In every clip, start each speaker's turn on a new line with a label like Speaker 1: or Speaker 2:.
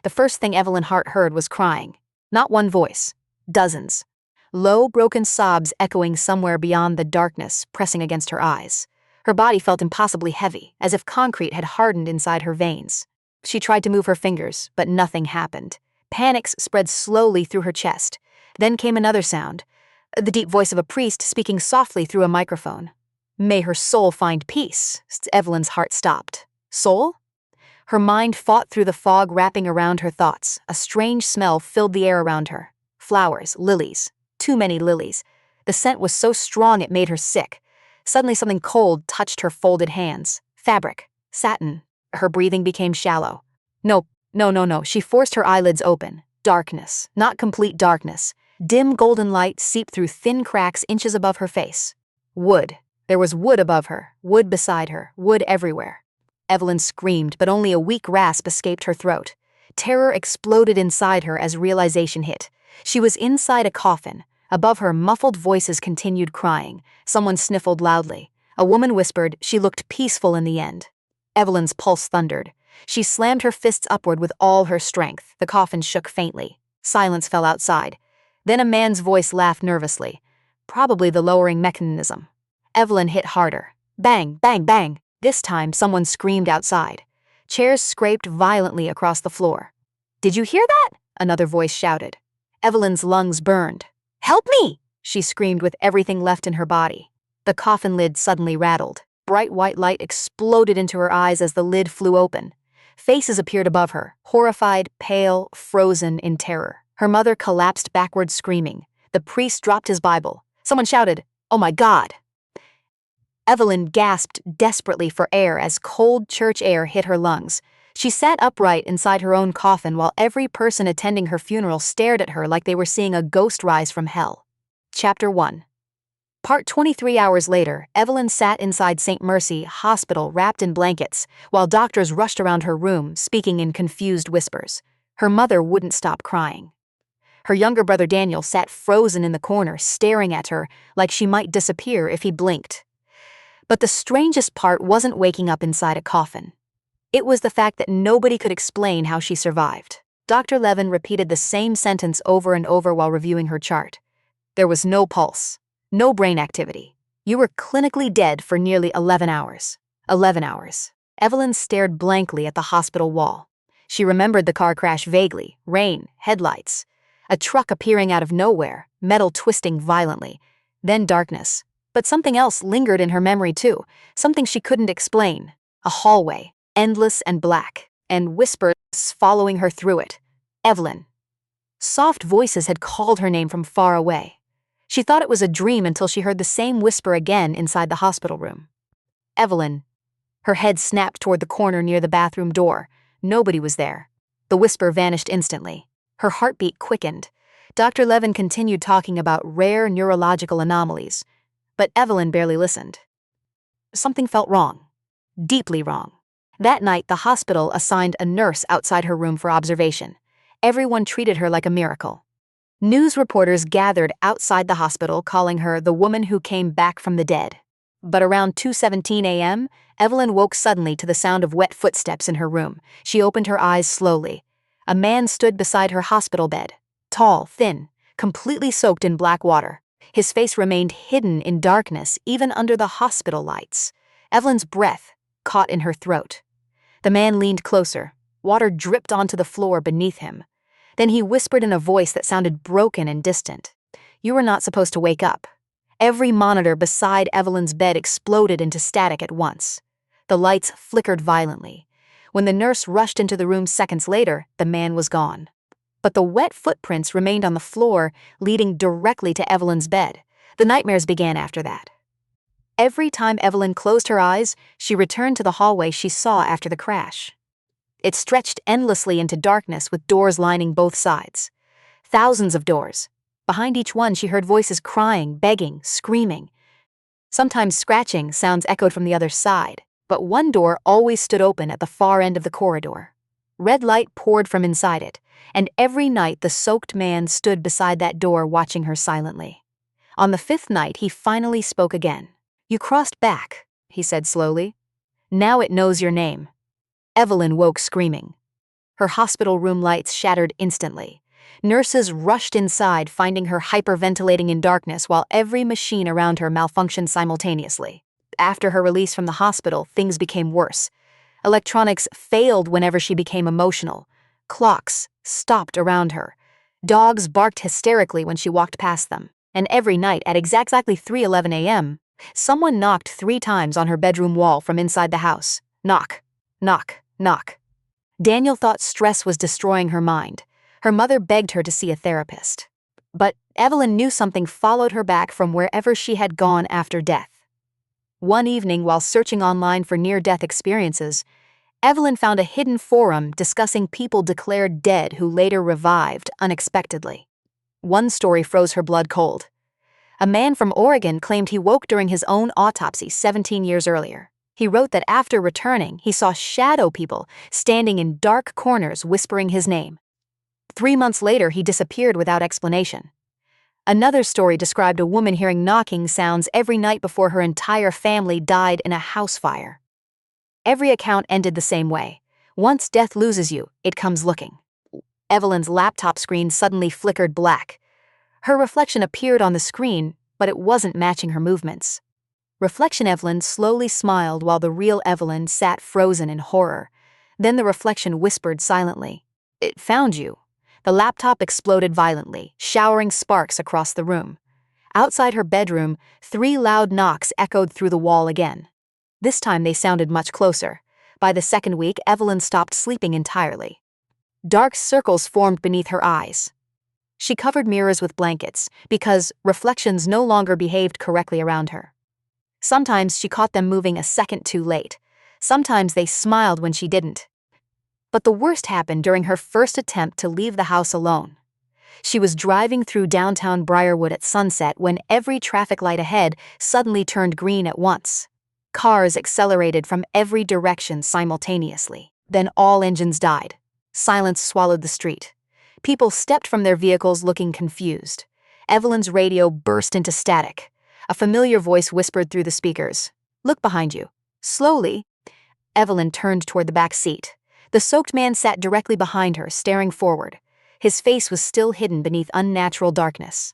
Speaker 1: The first thing Evelyn Hart heard was crying. Not one voice. Dozens. Low, broken sobs echoing somewhere beyond the darkness, pressing against her eyes. Her body felt impossibly heavy, as if concrete had hardened inside her veins. She tried to move her fingers, but nothing happened. Panic spread slowly through her chest. Then came another sound. The deep voice of a priest speaking softly through a microphone. "May her soul find peace." Evelyn's heart stopped. Soul? Her mind fought through the fog wrapping around her thoughts. A strange smell filled the air around her. Flowers, lilies. Too many lilies. The scent was so strong it made her sick. Suddenly something cold touched her folded hands. Fabric. Satin. Her breathing became shallow. No. She forced her eyelids open. Darkness. Not complete darkness. Dim golden light seeped through thin cracks inches above her face. Wood. There was wood above her, wood beside her, wood everywhere. Evelyn screamed, but only a weak rasp escaped her throat. Terror exploded inside her as realization hit. She was inside a coffin. Above her, muffled voices continued crying. Someone sniffled loudly. A woman whispered she looked peaceful in the end. Evelyn's pulse thundered. She slammed her fists upward with all her strength. The coffin shook faintly. Silence fell outside. Then a man's voice laughed nervously. Probably the lowering mechanism. Evelyn hit harder. Bang, bang, bang. This time, someone screamed outside. Chairs scraped violently across the floor. "Did you hear that?" another voice shouted. Evelyn's lungs burned. "Help me!" she screamed with everything left in her body. The coffin lid suddenly rattled. Bright white light exploded into her eyes as the lid flew open. Faces appeared above her, horrified, pale, frozen in terror. Her mother collapsed backward screaming. The priest dropped his Bible. Someone shouted, "Oh my God!" Evelyn gasped desperately for air as cold church air hit her lungs. She sat upright inside her own coffin while every person attending her funeral stared at her like they were seeing a ghost rise from hell. Chapter 1. Part 23 hours later, Evelyn sat inside St. Mercy Hospital wrapped in blankets, while doctors rushed around her room, speaking in confused whispers. Her mother wouldn't stop crying. Her younger brother Daniel sat frozen in the corner, staring at her like she might disappear if he blinked. But the strangest part wasn't waking up inside a coffin. It was the fact that nobody could explain how she survived. Dr. Levin repeated the same sentence over and over while reviewing her chart. There was no pulse, no brain activity. You were clinically dead for nearly 11 hours. 11 hours. Evelyn stared blankly at the hospital wall. She remembered the car crash vaguely, rain, headlights. A truck appearing out of nowhere, metal twisting violently. Then darkness. But something else lingered in her memory too, something she couldn't explain. A hallway, endless and black, and whispers following her through it. Evelyn. Soft voices had called her name from far away. She thought it was a dream until she heard the same whisper again inside the hospital room. Evelyn. Her head snapped toward the corner near the bathroom door. Nobody was there. The whisper vanished instantly. Her heartbeat quickened. Dr. Levin continued talking about rare neurological anomalies. But Evelyn barely listened. Something felt wrong. Deeply wrong. That night, the hospital assigned a nurse outside her room for observation. Everyone treated her like a miracle. News reporters gathered outside the hospital calling her the woman who came back from the dead. But around 2:17 a.m., Evelyn woke suddenly to the sound of wet footsteps in her room. She opened her eyes slowly. A man stood beside her hospital bed. Tall, thin, completely soaked in black water. His face remained hidden in darkness even under the hospital lights. Evelyn's breath caught in her throat. The man leaned closer. Water dripped onto the floor beneath him. Then he whispered in a voice that sounded broken and distant. "You were not supposed to wake up." Every monitor beside Evelyn's bed exploded into static at once. The lights flickered violently. When the nurse rushed into the room seconds later, the man was gone. But the wet footprints remained on the floor, leading directly to Evelyn's bed. The nightmares began after that. Every time Evelyn closed her eyes, she returned to the hallway she saw after the crash. It stretched endlessly into darkness with doors lining both sides. Thousands of doors. Behind each one she heard voices crying, begging, screaming. Sometimes scratching sounds echoed from the other side, but one door always stood open at the far end of the corridor. Red light poured from inside it, and every night the soaked man stood beside that door watching her silently. On the 5th night he finally spoke again. "You crossed back," he said slowly. "Now it knows your name." Evelyn woke screaming. Her hospital room lights shattered instantly. Nurses rushed inside, finding her hyperventilating in darkness while every machine around her malfunctioned simultaneously. After her release from the hospital, things became worse. Electronics failed whenever she became emotional. Clocks stopped around her. Dogs barked hysterically when she walked past them. And every night at exactly 3:11 a.m., someone knocked 3 times on her bedroom wall from inside the house. Knock, knock, knock. Daniel thought stress was destroying her mind. Her mother begged her to see a therapist. But Evelyn knew something followed her back from wherever she had gone after death. One evening, while searching online for near-death experiences, Evelyn found a hidden forum discussing people declared dead who later revived unexpectedly. One story froze her blood cold. A man from Oregon claimed he woke during his own autopsy 17 years earlier. He wrote that after returning, he saw shadow people standing in dark corners whispering his name. 3 months later, he disappeared without explanation. Another story described a woman hearing knocking sounds every night before her entire family died in a house fire. Every account ended the same way. Once death loses you, it comes looking. Evelyn's laptop screen suddenly flickered black. Her reflection appeared on the screen, but it wasn't matching her movements. Reflection Evelyn slowly smiled while the real Evelyn sat frozen in horror. Then the reflection whispered silently, "It found you." The laptop exploded violently, showering sparks across the room. Outside her bedroom, 3 loud knocks echoed through the wall again. This time they sounded much closer. By the second week, Evelyn stopped sleeping entirely. Dark circles formed beneath her eyes. She covered mirrors with blankets because reflections no longer behaved correctly around her. Sometimes she caught them moving a second too late. Sometimes they smiled when she didn't. But the worst happened during her first attempt to leave the house alone. She was driving through downtown Briarwood at sunset when every traffic light ahead suddenly turned green at once. Cars accelerated from every direction simultaneously. Then all engines died. Silence swallowed the street. People stepped from their vehicles looking confused. Evelyn's radio burst into static. A familiar voice whispered through the speakers, "Look behind you." Slowly, Evelyn turned toward the back seat. The soaked man sat directly behind her, staring forward. His face was still hidden beneath unnatural darkness.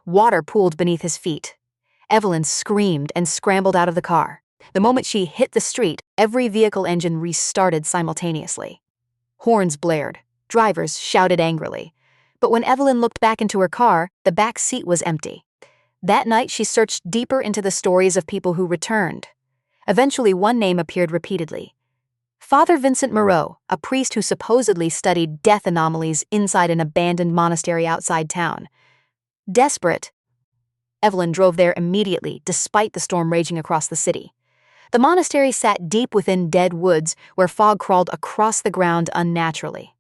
Speaker 1: Water pooled beneath his feet. Evelyn screamed and scrambled out of the car. The moment she hit the street, every vehicle engine restarted simultaneously. Horns blared. Drivers shouted angrily. But when Evelyn looked back into her car, the back seat was empty. That night, she searched deeper into the stories of people who returned. Eventually, one name appeared repeatedly. Father Vincent Moreau, a priest who supposedly studied death anomalies inside an abandoned monastery outside town. Desperate, Evelyn drove there immediately, despite the storm raging across the city. The monastery sat deep within dead woods where fog crawled across the ground unnaturally.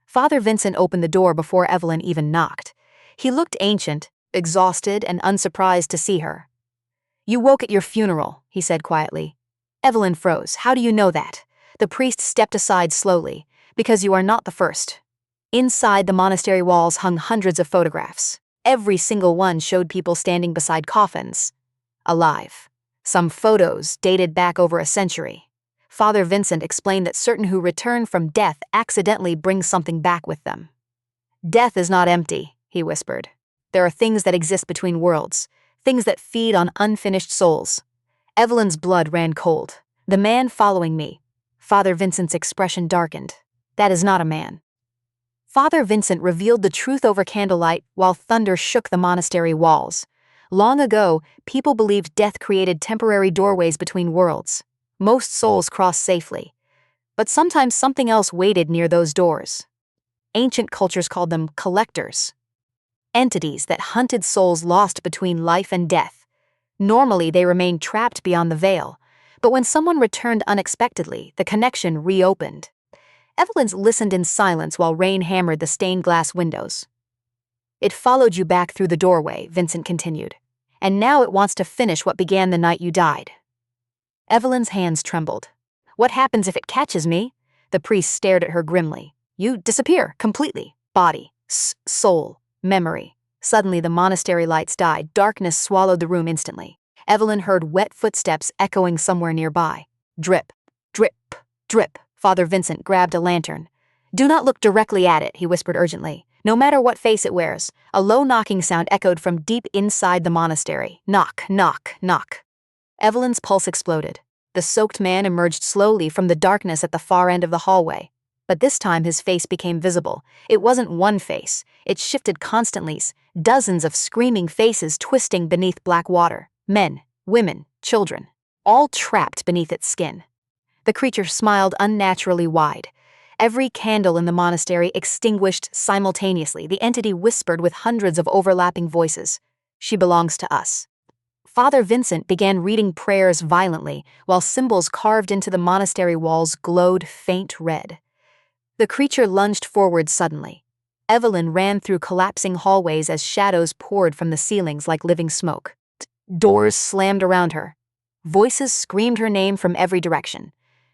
Speaker 1: Father Vincent opened the door before Evelyn even knocked. He looked ancient, exhausted, and unsurprised to see her. "You woke at your funeral," he said quietly. Evelyn froze. "How do you know that?" The priest stepped aside slowly. "Because you are not the first." Inside the monastery walls hung hundreds of photographs. Every single one showed people standing beside coffins, alive. Some photos dated back over a century. Father Vincent explained that certain who return from death accidentally bring something back with them. "Death is not empty," he whispered. "There are things that exist between worlds, things that feed on unfinished souls." Evelyn's blood ran cold. "The man following me." Father Vincent's expression darkened. "That is not a man." Father Vincent revealed the truth over candlelight while thunder shook the monastery walls. Long ago, people believed death created temporary doorways between worlds. Most souls crossed safely. But sometimes something else waited near those doors. Ancient cultures called them collectors. Entities that hunted souls lost between life and death. Normally, they remained trapped beyond the veil. But when someone returned unexpectedly, the connection reopened. Evelyn listened in silence while rain hammered the stained glass windows. "It followed you back through the doorway," Vincent continued. "And now it wants to finish what began the night you died." Evelyn's hands trembled. "What happens if it catches me?" The priest stared at her grimly. "You disappear completely. Body, soul, memory." Suddenly the monastery lights died. Darkness swallowed the room instantly. Evelyn heard wet footsteps echoing somewhere nearby. Drip, drip, drip. Father Vincent grabbed a lantern. Do not look directly at it, he whispered urgently. No matter what face it wears. A low knocking sound echoed from deep inside the monastery. Knock, knock, knock. Evelyn's pulse exploded. The soaked man emerged slowly from the darkness at the far end of the hallway. But this time his face became visible. It wasn't one face. It shifted constantly, dozens of screaming faces twisting beneath black water. Men, women, children, all trapped beneath its skin. The creature smiled unnaturally wide. Every candle in the monastery extinguished simultaneously. The entity whispered with hundreds of overlapping voices. She belongs to us. Father Vincent began reading prayers violently, while symbols carved into the monastery walls glowed faint red. The creature lunged forward suddenly. Evelyn ran through collapsing hallways as shadows poured from the ceilings like living smoke. Doors slammed around her. Voices screamed her name from every direction.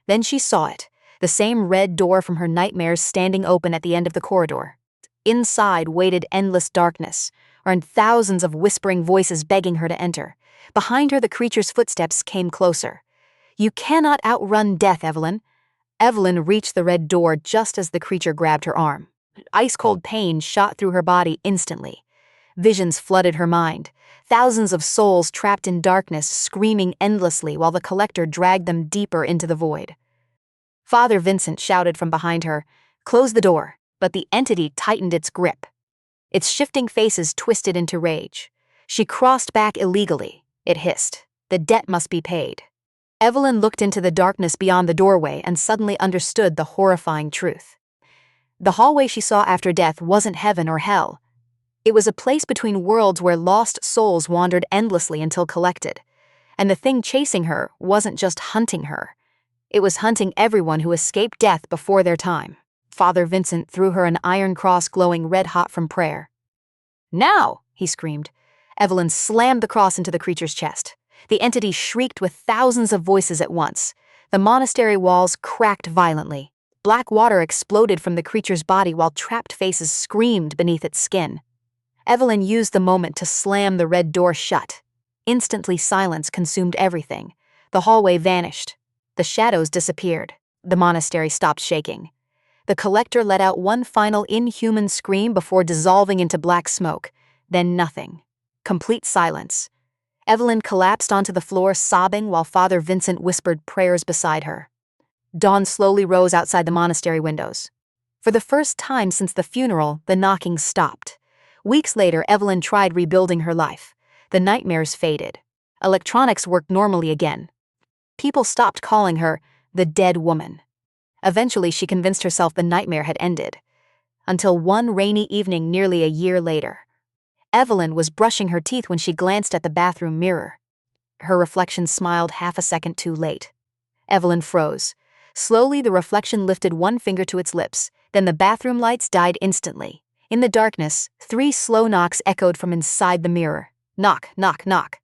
Speaker 1: Then she saw it, the same red door from her nightmares standing open at the end of the corridor. Inside waited endless darkness, and thousands of whispering voices begging her to enter. Behind her, the creature's footsteps came closer. You cannot outrun death, Evelyn. Evelyn reached the red door just as the creature grabbed her arm. Ice-cold pain shot through her body instantly. Visions flooded her mind. Thousands of souls trapped in darkness screaming endlessly while the collector dragged them deeper into the void. Father Vincent shouted from behind her, "Close the door," but the entity tightened its grip. Its shifting faces twisted into rage. She crossed back illegally. It hissed. The debt must be paid. Evelyn looked into the darkness beyond the doorway and suddenly understood the horrifying truth. The hallway she saw after death wasn't heaven or hell. It was a place between worlds where lost souls wandered endlessly until collected. And the thing chasing her wasn't just hunting her. It was hunting everyone who escaped death before their time. Father Vincent threw her an iron cross glowing red-hot from prayer. "Now!" he screamed. Evelyn slammed the cross into the creature's chest. The entity shrieked with thousands of voices at once. The monastery walls cracked violently. Black water exploded from the creature's body while trapped faces screamed beneath its skin. Evelyn used the moment to slam the red door shut. Instantly, silence consumed everything. The hallway vanished. The shadows disappeared. The monastery stopped shaking. The collector let out one final inhuman scream before dissolving into black smoke. Then nothing. Complete silence. Evelyn collapsed onto the floor, sobbing while Father Vincent whispered prayers beside her. Dawn slowly rose outside the monastery windows. For the first time since the funeral, the knocking stopped. Weeks later, Evelyn tried rebuilding her life. The nightmares faded. Electronics worked normally again. People stopped calling her the dead woman. Eventually, she convinced herself the nightmare had ended. Until one rainy evening nearly a year later. Evelyn was brushing her teeth when she glanced at the bathroom mirror. Her reflection smiled half a second too late. Evelyn froze. Slowly, the reflection lifted one finger to its lips. Then the bathroom lights died instantly. In the darkness, 3 slow knocks echoed from inside the mirror. Knock, knock, knock.